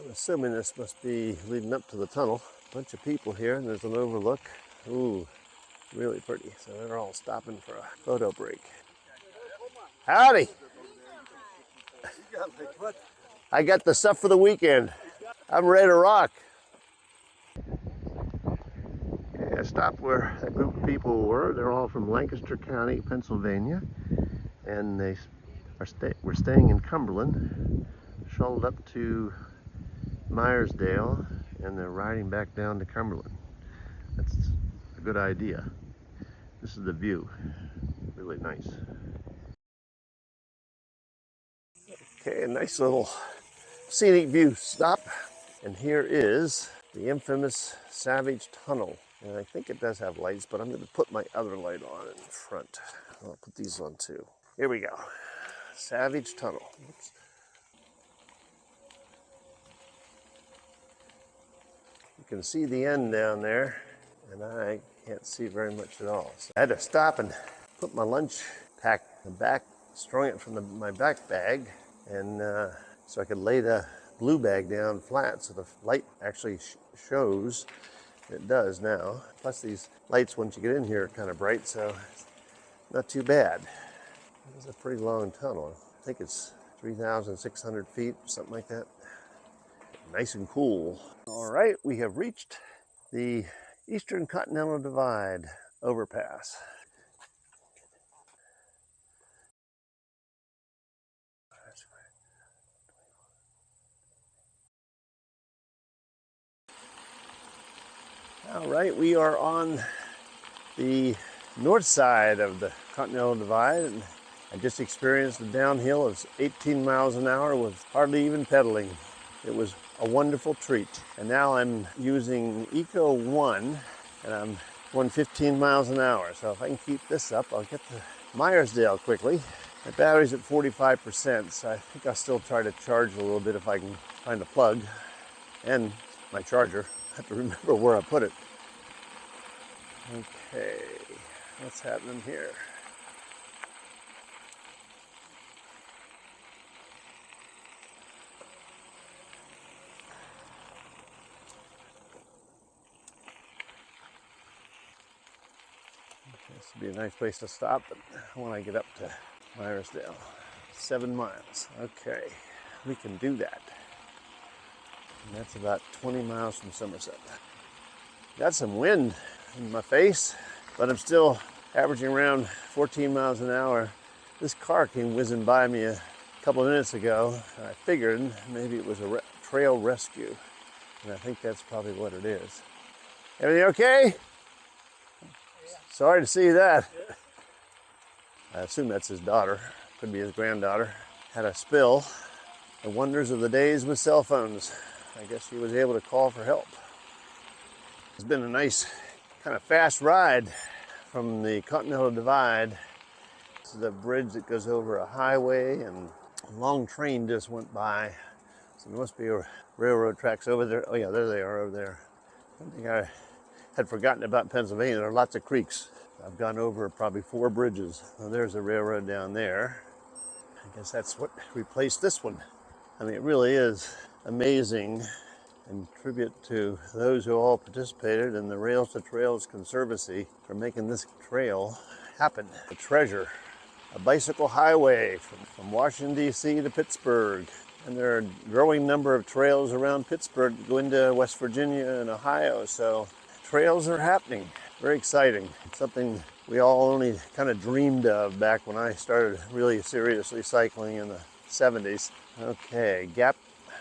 I'm assuming this must be leading up to the tunnel. Bunch of people here, and there's an overlook. Ooh, really pretty. So they're all stopping for a photo break. Howdy! I got the stuff for the weekend. I'm ready to rock. Yeah, I stopped where that group of people were. They're all from Lancaster County, Pennsylvania, and they were staying in Cumberland, shuttled up to Meyersdale, and they're riding back down to Cumberland. That's a good idea. This is the view. Really nice. Okay, a nice little scenic view stop. And here is the infamous Savage Tunnel. And I think it does have lights, but I'm going to put my other light on in front. I'll put these on too. Here we go. Savage Tunnel. Oops. You can see the end down there, and I can't see very much at all. So I had to stop and put my lunch pack in the back, strung it from my back bag, and so I could lay the blue bag down flat so the light actually shows. It does now. Plus these lights, once you get in here, are kind of bright, so it's not too bad. It's a pretty long tunnel. I think it's 3,600 feet, something like that. Nice and cool. All right, we have reached the Eastern Continental Divide overpass. All right, we are on the north side of the Continental Divide, and I just experienced a downhill of 18 miles an hour with hardly even pedaling. It was a wonderful treat. And now I'm using Eco 1, and I'm going 15 miles an hour. So if I can keep this up, I'll get to Meyersdale quickly. My battery's at 45%, so I think I'll still try to charge a little bit if I can find a plug. And my charger. I have to remember where I put it. Okay, what's happening here? This would be a nice place to stop, but when I get up to Meyersdale, 7 miles. Okay, we can do that. And that's about 20 miles from Somerset. Got some wind in my face, but I'm still averaging around 14 miles an hour. This car came whizzing by me a couple of minutes ago, and I figured maybe it was a trail rescue, and I think that's probably what it is. Everything okay? Sorry to see that. I assume that's his daughter. Could be his granddaughter. Had a spill. The wonders of the days with cell phones. I guess she was able to call for help. It's been a nice kind of fast ride from the Continental Divide. This is a bridge that goes over a highway, and a long train just went by. So there must be railroad tracks over there. Oh yeah, there they are over there. I think I had forgotten about Pennsylvania. There are lots of creeks. I've gone over probably 4 bridges. Well, there's a railroad down there. I guess that's what replaced this one. I mean, it really is amazing, and tribute to those who all participated in the Rails to Trails Conservancy for making this trail happen. A treasure, a bicycle highway from Washington, D.C. to Pittsburgh. And there are a growing number of trails around Pittsburgh that go into West Virginia and Ohio. So trails are happening. Very exciting. It's something we all only kind of dreamed of back when I started really seriously cycling in the 70s. Okay, gap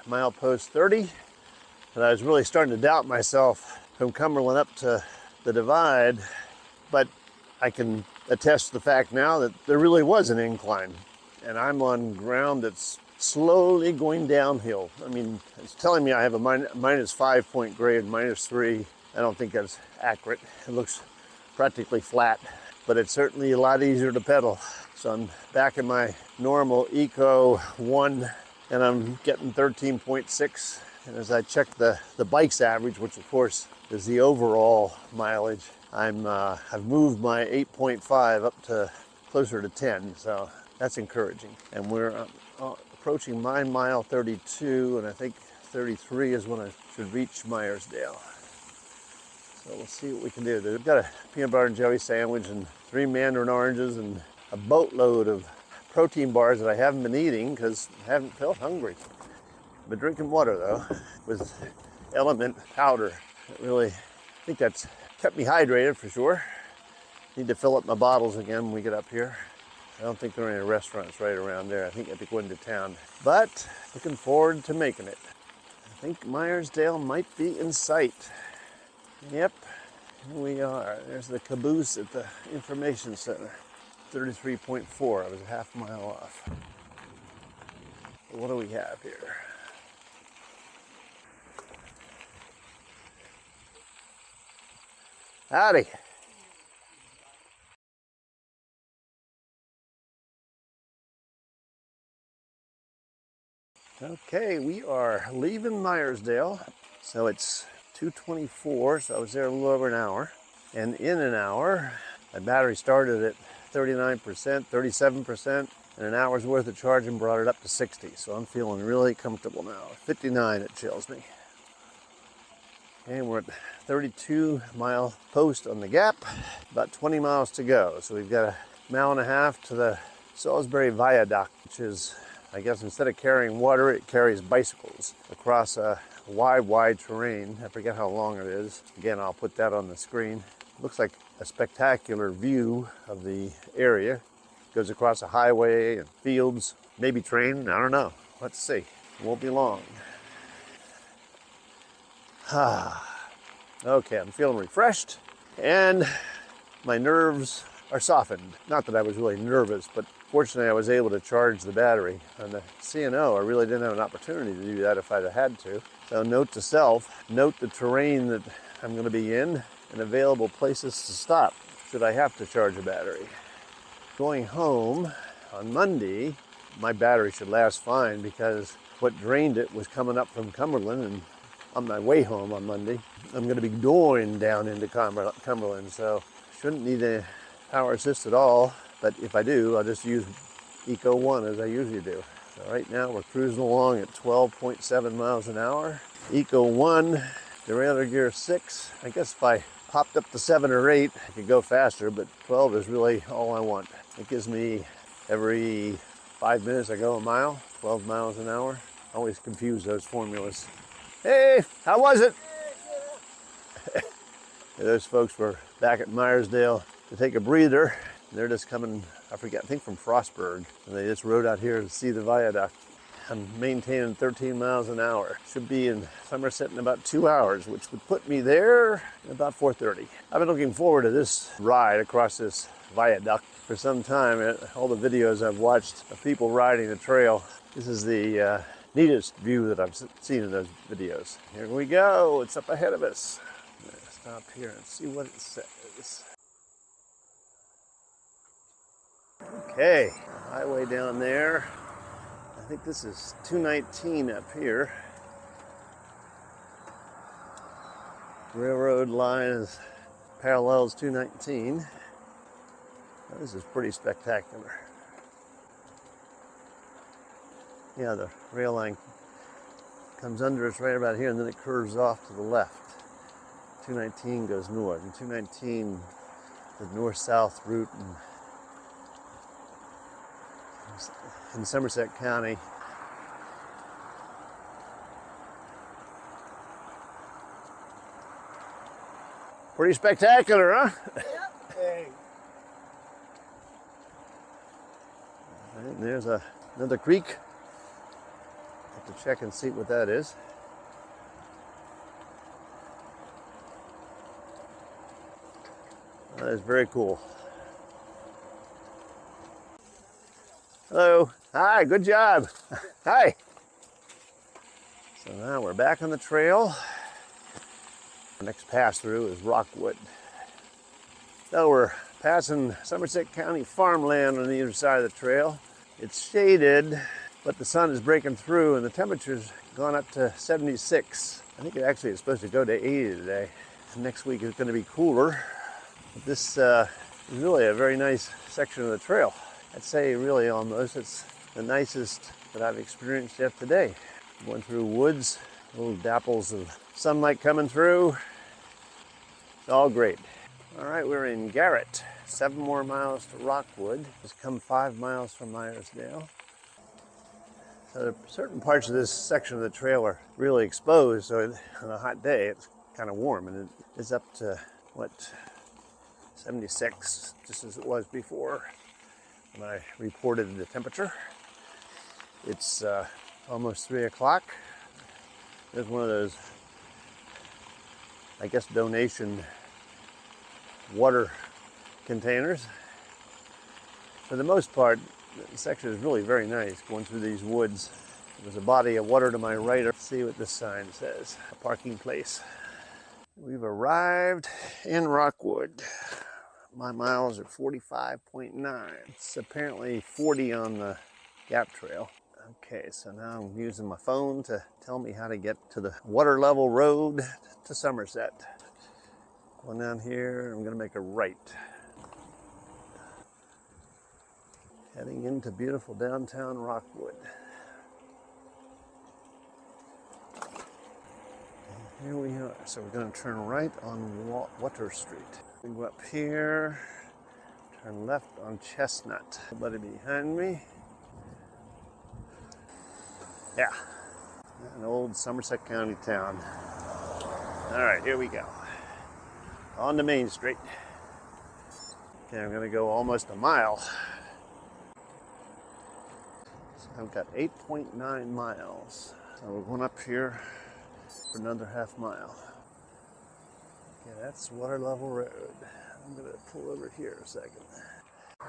milepost 30. And I was really starting to doubt myself from Cumberland up to the divide, but I can attest to the fact now that there really was an incline, and I'm on ground that's slowly going downhill. I mean, it's telling me I have a minus 5 point grade, -3. I don't think that's accurate. It looks practically flat, but it's certainly a lot easier to pedal. So I'm back in my normal Eco 1, and I'm getting 13.6. And as I check the bike's average, which of course is the overall mileage, I've moved my 8.5 up to closer to 10, so that's encouraging. And we're approaching my mile 32, and I think 5:33 is when I should reach Meyersdale. So we'll see what we can do. We've got a peanut butter and jelly sandwich and 3 mandarin oranges and a boatload of protein bars that I haven't been eating because I haven't felt hungry. I've been drinking water though, with element powder. I think that's kept me hydrated for sure. Need to fill up my bottles again when we get up here. I don't think there are any restaurants right around there. I think I have to go into town. But looking forward to making it. I think Meyersdale might be in sight. Yep, here we are. There's the caboose at the information center. 33.4, I was a half mile off. What do we have here? Howdy. Okay, we are leaving Meyersdale. So it's 2:24, so I was there a little over an hour. And in an hour, my battery started at 39%, 37%, and an hour's worth of charging brought it up to 60. So I'm feeling really comfortable now. 59 it chills me. And we're at 32-mile post on the gap, about 20 miles to go. So we've got a mile and a half to the Salisbury Viaduct, which is, I guess instead of carrying water, it carries bicycles across a wide terrain. I forget how long it is. Again, I'll put that on the screen. Looks like a spectacular view of the area. Goes across a highway and fields, maybe train, I don't know. Let's see. It won't be long. Okay, I'm feeling refreshed and my nerves are softened. Not that I was really nervous, but fortunately I was able to charge the battery. On the C&O, I really didn't have an opportunity to do that if I'd have had to. So note to self, note the terrain that I'm going to be in and available places to stop should I have to charge a battery. Going home on Monday, my battery should last fine because what drained it was coming up from Cumberland, and on my way home on Monday, I'm going to be going down into Cumberland, so shouldn't need a power assist at all, but if I do, I'll just use Eco 1 as I usually do. So right now we're cruising along at 12.7 miles an hour. Eco 1, derailleur gear 6. I guess if I popped up to 7 or 8, I could go faster, but 12 is really all I want. It gives me every 5 minutes I go a mile, 12 miles an hour. I always confuse those formulas. Hey, how was it? Those folks were back at Meyersdale to take a breather. They're just coming, I think from Frostburg. And they just rode out here to see the viaduct. I'm maintaining 13 miles an hour. Should be in Somerset in about 2 hours, which would put me there at about 4:30. I've been looking forward to this ride across this viaduct for some time. All the videos I've watched of people riding the trail, this is the neatest view that I've seen in those videos. Here we go, it's up ahead of us. I'm gonna stop here and see what it says. Okay, highway down there. I think this is 219 up here. Railroad line parallels 219. Now, this is pretty spectacular. Yeah, the rail line comes under us right about here, and then it curves off to the left. 219 goes north, and 219, the north-south route in Somerset County. Pretty spectacular, huh? Yep. Hey. And there's another creek. Have to check and see what that is. That is very cool. Hello. Hi, good job. Hi. So now we're back on the trail. The next pass through is Rockwood. So we're passing Somerset County farmland on either side of the trail. It's shaded, but the sun is breaking through and the temperature's gone up to 76. I think it actually is supposed to go to 80 today. And next week is going to be cooler. But this is really a very nice section of the trail. I'd say really almost it's the nicest that I've experienced yet today. Going through woods, Little dapples of sunlight coming through. It's all great. All right, we're in Garrett. 7 more miles to Rockwood. Just come 5 miles from Meyersdale. So certain parts of this section of the trail are really exposed, so on a hot day it's kind of warm, and it is up to, what, 76, just as it was before when I reported the temperature. It's almost 3 o'clock. There's one of those, I guess, donation water containers. For the most part, the section is really very nice, going through these woods. There's a body of water to my right. Let's see what this sign says. A parking place. We've arrived in Rockwood. My miles are 45.9. It's apparently 40 on the Gap Trail. Okay, so now I'm using my phone to tell me how to get to the water level road to Somerset. Going down here, I'm gonna make a right. Heading into beautiful downtown Rockwood. And here we are. So we're going to turn right on Water Street. We go up here, turn left on Chestnut. Nobody behind me. Yeah, an old Somerset County town. All right, here we go. On to Main Street. Okay, I'm going to go almost a mile. I've got 8.9 miles. So we're going up here for another half mile. Okay, that's Water Level Road. I'm going to pull over here a second.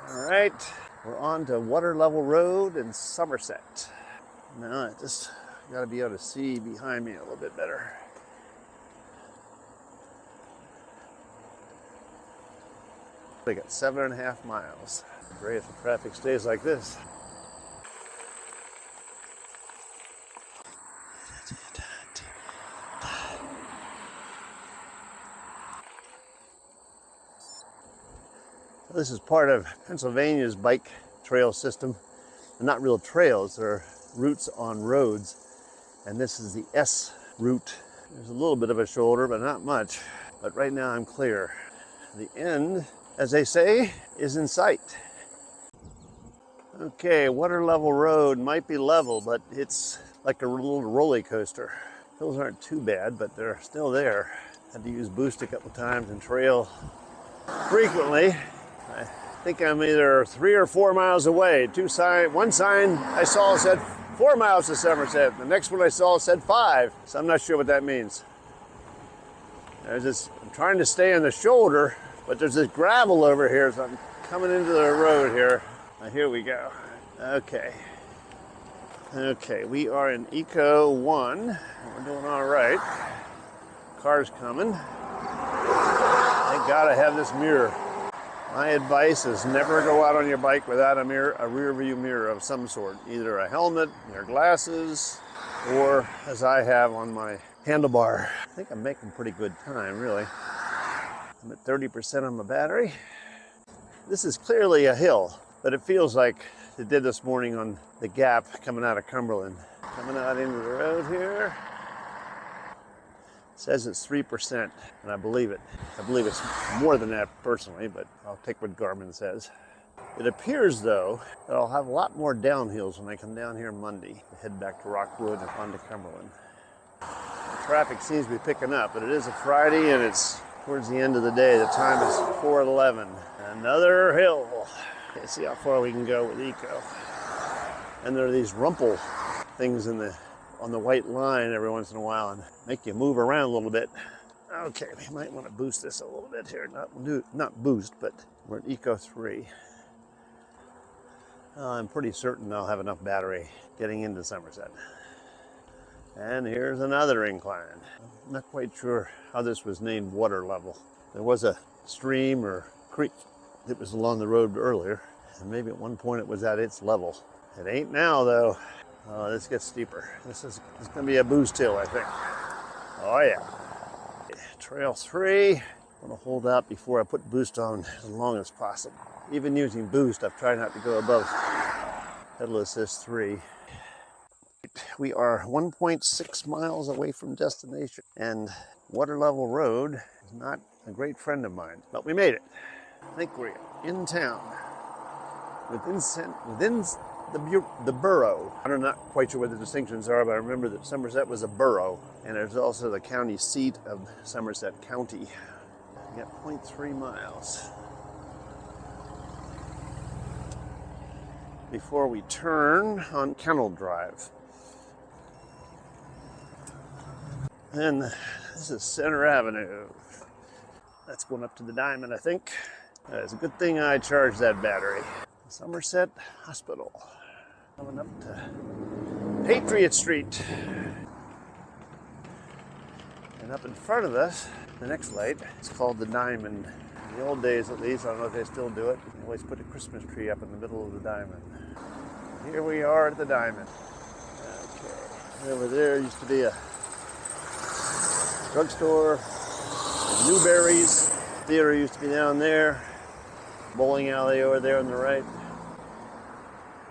All right, we're on to Water Level Road in Somerset. Now I just got to be able to see behind me a little bit better. They got 7.5 miles. Great if the traffic stays like this. This is part of Pennsylvania's bike trail system. They're not real trails, they're routes on roads. And this is the S route. There's a little bit of a shoulder, but not much. But right now I'm clear. The end, as they say, is in sight. Okay, Water Level Road might be level, but it's like a little roller coaster. Hills aren't too bad, but they're still there. Had to use boost a couple times and trail frequently. I think I'm either 3 or 4 miles away. One sign I saw said 4 miles to Somerset. The next one I saw said 5. So I'm not sure what that means. I'm trying to stay on the shoulder, but there's this gravel over here, so I'm coming into the road here. Now, here we go. Okay. Okay, we are in Eco 1. We're doing all right. Car's coming. Thank God I have this mirror. My advice is never go out on your bike without a rear view mirror of some sort. Either a helmet, your glasses, or as I have on my handlebar. I think I'm making pretty good time, really. I'm at 30% on my battery. This is clearly a hill, but it feels like it did this morning on the Gap coming out of Cumberland. Coming out into the road here. It says it's 3%, and I believe it. I believe it's more than that personally, but I'll take what Garmin says. It appears, though, that I'll have a lot more downhills when I come down here Monday to head back to Rockwood and onto Cumberland. The traffic seems to be picking up, but it is a Friday, and it's towards the end of the day. The time is 4:11. Another hill. Okay, see how far we can go with Eco. And there are these rumple things on the white line every once in a while and make you move around a little bit. Okay, we might want to boost this a little bit here. Not boost, but we're at Eco 3. I'm pretty certain I'll have enough battery getting into Somerset. And here's another incline. I'm not quite sure how this was named water level. There was a stream or creek that was along the road earlier, and maybe at one point it was at its level. It ain't now, though. This gets steeper. It's going to be a boost hill, I think. Oh, yeah. Trail 3. I'm going to hold out before I put boost on as long as possible. Even using boost, I've tried not to go above pedal assist 3. we are 1.6 miles away from destination, and water level road is not a great friend of mine, but we made it. I think we're in town, within the borough. I'm not quite sure what the distinctions are, but I remember that Somerset was a borough, and there's also the county seat of Somerset County. We got 0.3 miles before we turn on Canal Drive. And this is Center Avenue. That's going up to the Diamond, I think. It's a good thing I charged that battery. Somerset Hospital. Coming up to Patriot Street. And up in front of us, the next light, it's called the Diamond. In the old days, at least, I don't know if they still do it, they always put a Christmas tree up in the middle of the Diamond. Here we are at the Diamond. Okay. Over there used to be a drugstore, Newberry's. Theater used to be down there. Bowling alley over there on the right.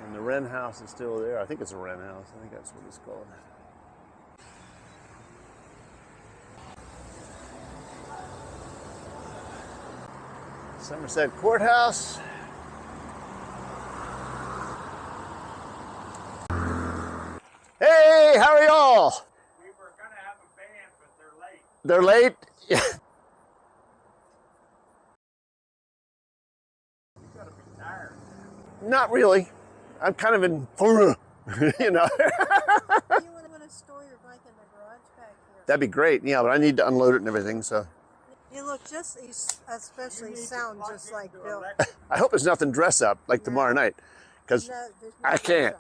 And the Wren House is still there. I think it's a Wren House. I think that's what it's called. Somerset Courthouse. Hey, how are y'all? We were going to have a band, but they're late. They're late? Yeah. You got to be tired. Not really. I'm kind of in, you know. You want to store your bike in the garage back here? That'd be great. Yeah, but I need to unload it and everything, so. You look just, especially sound just like Bill. I hope there's nothing dress up like tomorrow night, because No, there's no I can't.